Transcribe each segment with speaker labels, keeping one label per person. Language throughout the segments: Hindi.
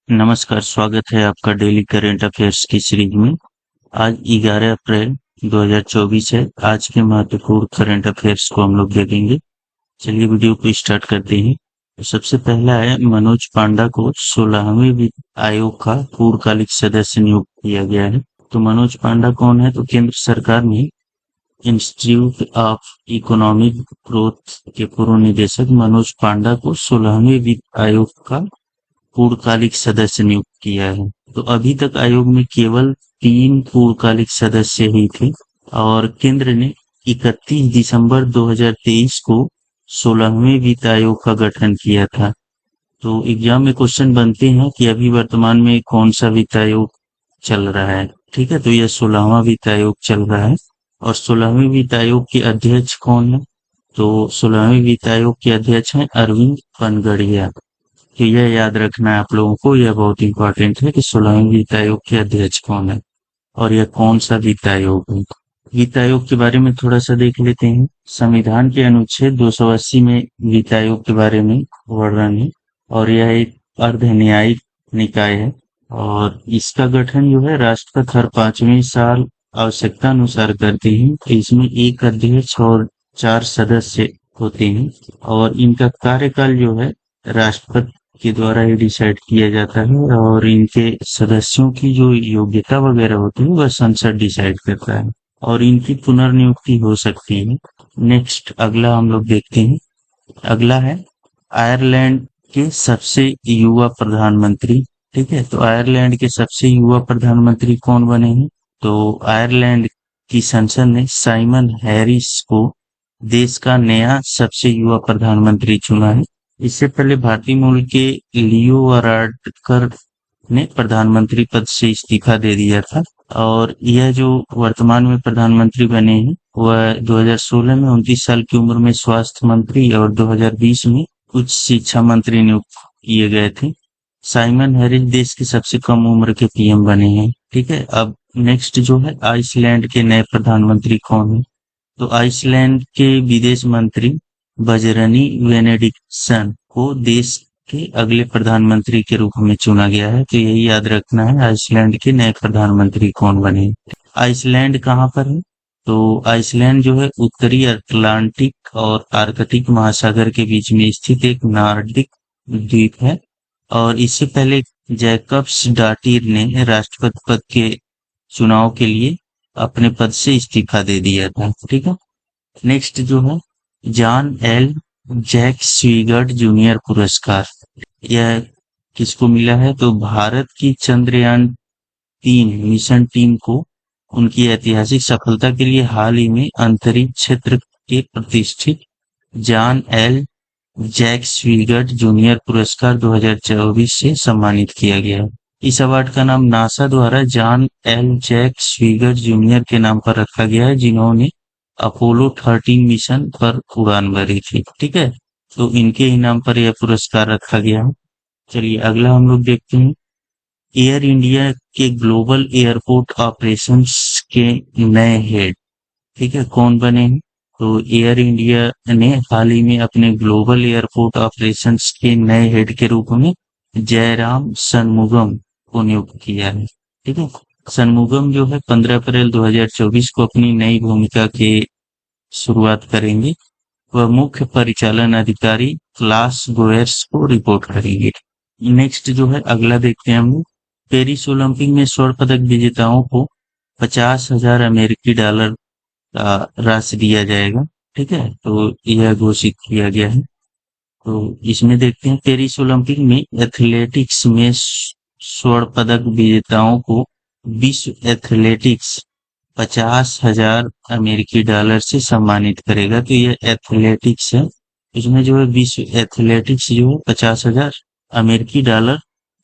Speaker 1: नमस्कार, स्वागत है आपका डेली करंट अफेयर्स की सीरीज में। आज 11 अप्रैल 2024 है। आज के महत्वपूर्ण करंट अफेयर्स को हम लोग देखेंगे। चलिए वीडियो को स्टार्ट करते हैं। तो सबसे पहला है, मनोज पांडा को 16वें वित्त आयोग का पूर्णकालिक सदस्य नियुक्त किया गया है। तो मनोज पांडा कौन है? तो केंद्र सरकार ने इंस्टीट्यूट ऑफ इकोनॉमिक ग्रोथ के पूर्व निदेशक मनोज पांडा को 16वें वित्त आयोग का पूर्णकालिक सदस्य नियुक्त किया है। तो अभी तक आयोग में केवल 3 पूर्णकालिक सदस्य ही थे और केंद्र ने 31 दिसंबर 2023 को 16वें वित्त आयोग का गठन किया था। तो एग्जाम में क्वेश्चन बनते हैं कि अभी वर्तमान में कौन सा वित्त आयोग चल रहा है। ठीक है, तो यह 16वां वित्त आयोग चल रहा है। और 16वें वित्त आयोग के अध्यक्ष कौन है? तो 16वें वित्त आयोग के अध्यक्ष हैं अरविंद पनगड़िया। तो यह याद रखना है आप लोगों को, यह बहुत इंपॉर्टेंट है कि 16वें वित्त आयोग के अध्यक्ष कौन है और यह कौन सा वित्त आयोग है। वित्त आयोग के बारे में थोड़ा सा देख लेते हैं। संविधान के अनुच्छेद 280 में वित्त आयोग के बारे में वर्णन है और यह एक अर्ध न्यायिक निकाय है और इसका गठन जो है राष्ट्रपति हर 5वें साल आवश्यकता अनुसार करते हैं। तो इसमें एक अध्यक्ष और 4 सदस्य होते हैं और इनका कार्यकाल जो है राष्ट्रपति के द्वारा ही डिसाइड किया जाता है और इनके सदस्यों की जो योग्यता वगैरह होती है वह संसद डिसाइड करता है और इनकी पुनर्नियुक्ति हो सकती है। नेक्स्ट अगला हम लोग देखते हैं। अगला है आयरलैंड के सबसे युवा प्रधानमंत्री। ठीक है, तो आयरलैंड के सबसे युवा प्रधानमंत्री कौन बने हैं? तो आयरलैंड की संसद ने साइमन हैरिस को देश का नया सबसे युवा प्रधानमंत्री चुना है। इससे पहले भारतीय मूल के लियो वाराडकर ने प्रधानमंत्री पद से इस्तीफा दे दिया था और यह जो वर्तमान में प्रधानमंत्री बने हैं वह 2016 में 29 साल की उम्र में स्वास्थ्य मंत्री और 2020 में उच्च शिक्षा मंत्री नियुक्त किए गए थे। साइमन हैरिस देश के सबसे कम उम्र के पीएम बने हैं। ठीक है, अब नेक्स्ट जो है आइसलैंड के नए प्रधानमंत्री कौन है? तो आइसलैंड के विदेश मंत्री बजरनी बेनेडिक्टसन को देश के अगले प्रधानमंत्री के रूप में चुना गया है। तो यही याद रखना है आइसलैंड के नए प्रधानमंत्री कौन बने। आइसलैंड कहाँ पर है? तो आइसलैंड जो है उत्तरी अटलांटिक और आर्कटिक महासागर के बीच में स्थित एक नार्डिक द्वीप है और इससे पहले जैकब्स डाटिर ने राष्ट्रपति पद के चुनाव के लिए अपने पद से इस्तीफा दे दिया था। ठीक है, नेक्स्ट जो है जॉन एल जैक स्वीगर्ट जूनियर पुरस्कार, यह किसको मिला है? तो भारत की चंद्रयान 3 मिशन टीम को उनकी ऐतिहासिक सफलता के लिए हाल ही में अंतरिक्ष क्षेत्र के प्रतिष्ठित जॉन एल जैक स्वीगर्ट जूनियर पुरस्कार 2024 से सम्मानित किया गया। इस अवार्ड का नाम नासा द्वारा जॉन एल जैक स्वीगर्ट जूनियर के नाम पर रखा गया है जिन्होंने अपोलो 13 मिशन पर उड़ान भरी थी। ठीक है, तो इनके ही नाम पर यह पुरस्कार रखा गया है। चलिए अगला हम लोग देखते हैं। एयर इंडिया के ग्लोबल एयरपोर्ट ऑपरेशंस के नए हेड, ठीक है, कौन बने हैं? तो एयर इंडिया ने हाल ही में अपने ग्लोबल एयरपोर्ट ऑपरेशंस के नए हेड के रूप में जयराम शनमुगम को नियुक्त किया है। ठीक है, शनमुगम जो है 15 अप्रैल 2024 को अपनी नई भूमिका के शुरुआत करेंगे। वह मुख्य परिचालन अधिकारी क्लास गोयर्स को रिपोर्ट करेंगे। नेक्स्ट जो है अगला देखते हैं हम लोग। पेरिस ओलंपिक में स्वर्ण पदक विजेताओं को 50,000 अमेरिकी डॉलर का राशि दिया जाएगा। ठीक है, तो यह घोषित किया गया है। तो इसमें देखते हैं पेरिस ओलंपिक में एथलेटिक्स में स्वर्ण पदक विजेताओं को विश्व एथलेटिक्स 50,000 अमेरिकी डॉलर से सम्मानित करेगा। तो यह एथलेटिक्स है, इसमें जो है विश्व एथलेटिक्स जो है 50,000 अमेरिकी डॉलर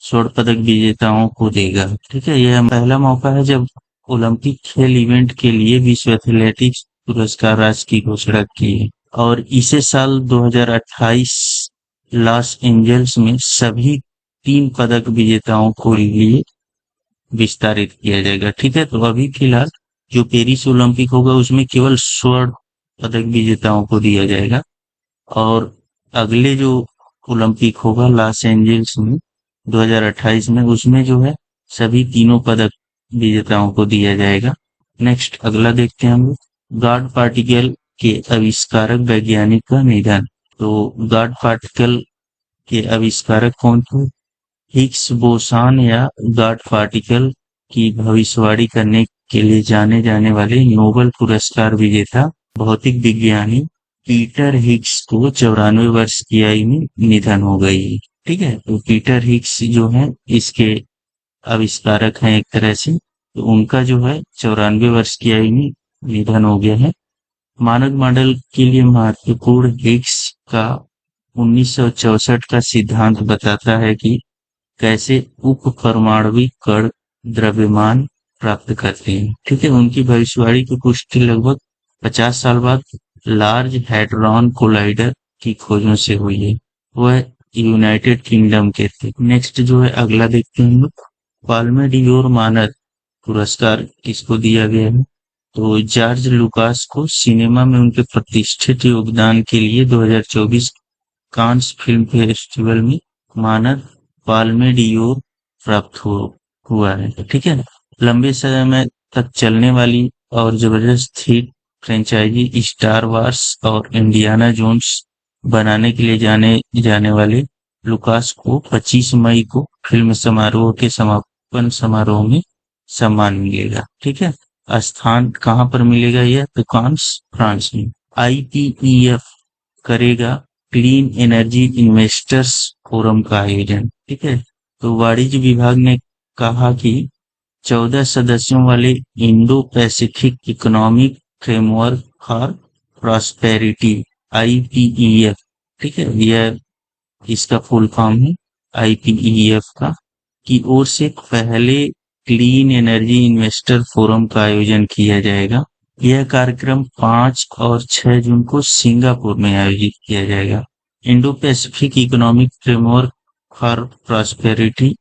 Speaker 1: स्वर्ण पदक विजेताओं को देगा। ठीक है, यह पहला मौका है जब ओलंपिक खेल इवेंट के लिए विश्व एथलेटिक्स पुरस्कार राशि की घोषणा की है और इसे साल 2028 लॉस एंजल्स में सभी 3 पदक विजेताओं को लिए विस्तारित किया जाएगा। ठीक है, तो अभी फिलहाल जो पेरिस ओलंपिक होगा उसमें केवल स्वर्ण पदक विजेताओं को दिया जाएगा और अगले जो ओलंपिक होगा लॉस एंजल्स में 2028 में, उसमें जो है सभी तीनों पदक विजेताओं को दिया जाएगा। नेक्स्ट अगला देखते हैं हम लोग, गॉड पार्टिकल के आविष्कारक वैज्ञानिक का निधन। तो गॉड पार्टिकल के आविष्कारक कौन थे? हिग्स बोसान या गॉड पार्टिकल की भविष्यवाणी करने के लिए जाने जाने वाले नोबेल पुरस्कार विजेता भौतिक विज्ञानी पीटर हिग्स को 94 वर्ष की आयु में निधन हो गई। ठीक है, तो पीटर हिग्स जो है इसके आविष्कारक हैं एक तरह से, तो उनका जो है 94 वर्ष की आयु में निधन हो गया है। मानक मॉडल के लिए महत्वपूर्ण हिग्स का 1964 का सिद्धांत बताता है कि कैसे उप परमाणविक कण द्रव्यमान प्राप्त करते हैं। ठीक है, उनकी भविष्यवाणी की पुष्टि लगभग 50 साल बाद लार्ज हैड्रॉन कोलाइडर की खोजों से हुई है। वह यूनाइटेड किंगडम के थे। नेक्स्ट जो है अगला देखते हैं हम लोग, पाल्मे डियोर मानद पुरस्कार किसको दिया गया है? तो जॉर्ज लुकास को सिनेमा में उनके प्रतिष्ठित योगदान के लिए 2024 कांस फिल्म फेस्टिवल में मानद पाल्मे डियोर प्राप्त हुआ है। ठीक है, लंबे समय तक चलने वाली और जबरदस्त हिट फ्रेंचाइजी स्टार वार्स और इंडियाना जोन्स बनाने के लिए जाने जाने वाले लुकास को 25 मई को फिल्म समारोह के समापन समारोह में सम्मान मिलेगा। ठीक है, स्थान कहाँ पर मिलेगा? यह तो कांस, फ्रांस में। IPEF करेगा क्लीन एनर्जी इन्वेस्टर्स फोरम का आयोजन। ठीक है, तो वाणिज्य विभाग ने कहा कि 14 सदस्यों वाले Indo Pacific economic framework for prosperity IPEF, ठीक है, यह इसका फुल फॉर्म है IPEF का, की ओर से पहले क्लीन एनर्जी इन्वेस्टर फोरम का आयोजन किया जाएगा। यह कार्यक्रम 5 और 6 जून को सिंगापुर में आयोजित किया जाएगा। Indo Pacific economic framework for prosperity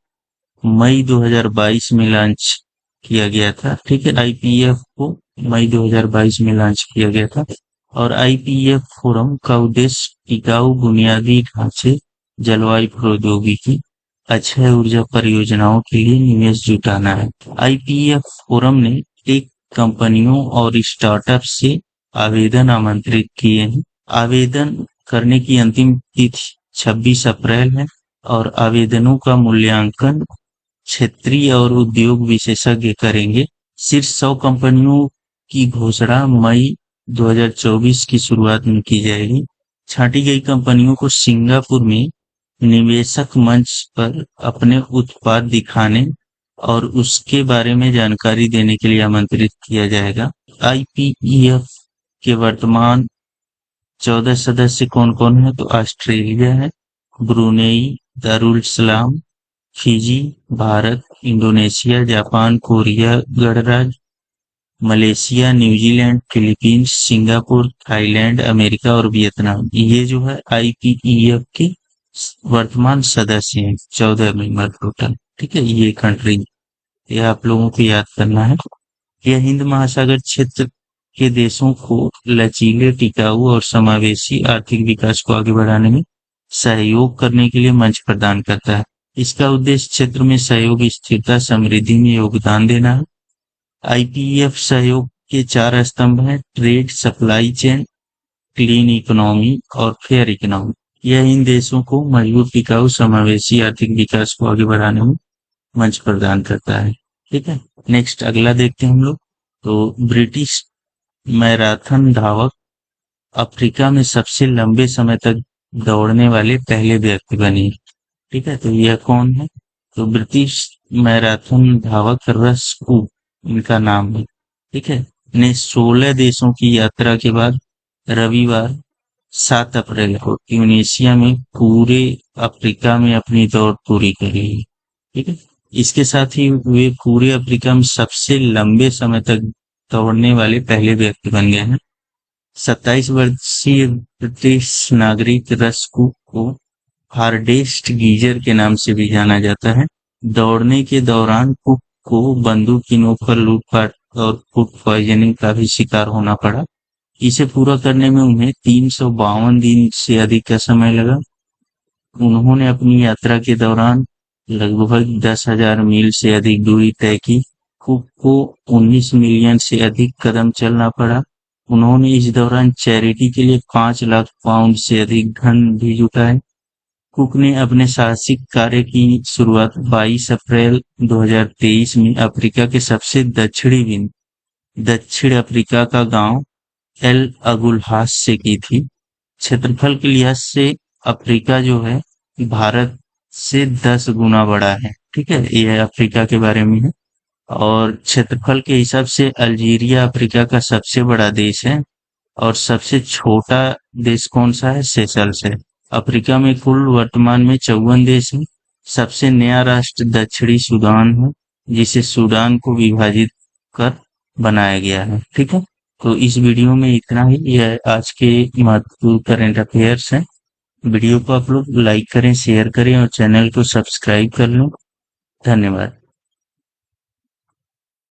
Speaker 1: मई 2022 में लॉन्च किया गया था। ठीक है, IPEF को मई 2022 में लॉन्च किया गया था। और IPEF फोरम का उद्देश्य टिकाऊ बुनियादी ढांचे, जलवायु प्रौद्योगिकी, अक्षय ऊर्जा परियोजनाओं के लिए निवेश जुटाना है। IPEF फोरम ने टेक कंपनियों और स्टार्टअप से आवेदन आमंत्रित किए हैं। आवेदन करने की अंतिम तिथि 26 अप्रैल है और आवेदनों का मूल्यांकन क्षेत्रीय और उद्योग विशेषज्ञ करेंगे। शीर्ष 100 कंपनियों की घोषणा मई 2024 की शुरुआत में की जाएगी। छांटी गई कंपनियों को सिंगापुर में निवेशक मंच पर अपने उत्पाद दिखाने और उसके बारे में जानकारी देने के लिए आमंत्रित किया जाएगा। IPEF के वर्तमान 14 सदस्य कौन कौन है? तो ऑस्ट्रेलिया है, Brunei, Darussalam, Fiji, Bharat, Indonesia, Japan, Korea गणराज्य, Malaysia, New Zealand, Philippines, Singapore, Thailand, America और वियतनाम। ये जो है IPEF के वर्तमान सदस्य हैं, 14 मेंबर टोटल। ठीक है, ये कंट्री, ये आप लोगों को याद करना है। यह हिंद महासागर क्षेत्र के देशों को लचीले, टिकाऊ और समावेशी आर्थिक विकास को आगे बढ़ाने में सहयोग करने के लिए मंच प्रदान करता है। इसका उद्देश्य क्षेत्र में सहयोग, स्थिरता, समृद्धि में योगदान देना है। IPEF सहयोग के 4 स्तंभ हैं: trade, supply chain, clean economy और फेयर इकोनॉमी। यह इन देशों को मजबूत, टिकाऊ, समावेशी आर्थिक विकास को आगे बढ़ाने में मंच प्रदान करता है। ठीक है, नेक्स्ट अगला देखते हैं हम लोग। तो ब्रिटिश मैराथन धावक अफ्रीका में सबसे लंबे समय तक दौड़ने वाले पहले व्यक्ति बने। ठीक है, तो यह कौन है? तो ब्रिटिश मैराथन धावक रस्कू इनका नाम है। ठीक है, ने 16 देशों की यात्रा के बाद रविवार 7 अप्रैल को ट्यूनीशिया में पूरे अफ्रीका में अपनी दौड़ पूरी कर ली। ठीक है, इसके साथ ही वे पूरे अफ्रीका में सबसे लंबे समय तक दौड़ने वाले पहले व्यक्ति बन गए हैं। 27 वर्षीय ब्रिटिश नागरिक रस्कू को हार्डेस्ट गीजर के नाम से भी जाना जाता है। दौड़ने के दौरान कुक को बंदूक की नोक पर लूटपाट और फूड पॉइजनिंग का भी शिकार होना पड़ा। इसे पूरा करने में उन्हें 352 दिन से अधिक का समय लगा। उन्होंने अपनी यात्रा के दौरान लगभग 10,000 मील से अधिक दूरी तय की। कुक को 19 मिलियन से अधिक कदम चलना पड़ा। उन्होंने इस दौरान चैरिटी के लिए 5 लाख पाउंड से अधिक धन भी जुटाए। कुक ने अपने साहसिक कार्य की शुरुआत 22 अप्रैल 2023 में अफ्रीका के सबसे दक्षिणी बिंदु दक्षिण अफ्रीका का गांव एल अगुलहास से की थी। क्षेत्रफल के लिहाज से अफ्रीका जो है भारत से 10 गुना बड़ा है। ठीक है, यह अफ्रीका के बारे में है। और क्षेत्रफल के हिसाब से अल्जीरिया अफ्रीका का सबसे बड़ा देश है। और सबसे छोटा देश कौन सा है? सेशल्स है। अफ्रीका में कुल वर्तमान में 54 देश हैं। सबसे नया राष्ट्र दक्षिणी सूडान है, जिसे सूडान को विभाजित कर बनाया गया है। ठीक है, तो इस वीडियो में इतना ही। यह आज के महत्वपूर्ण करंट अफेयर्स हैं। वीडियो को आप लोग लाइक करें, शेयर करें और चैनल को सब्सक्राइब कर लें। धन्यवाद।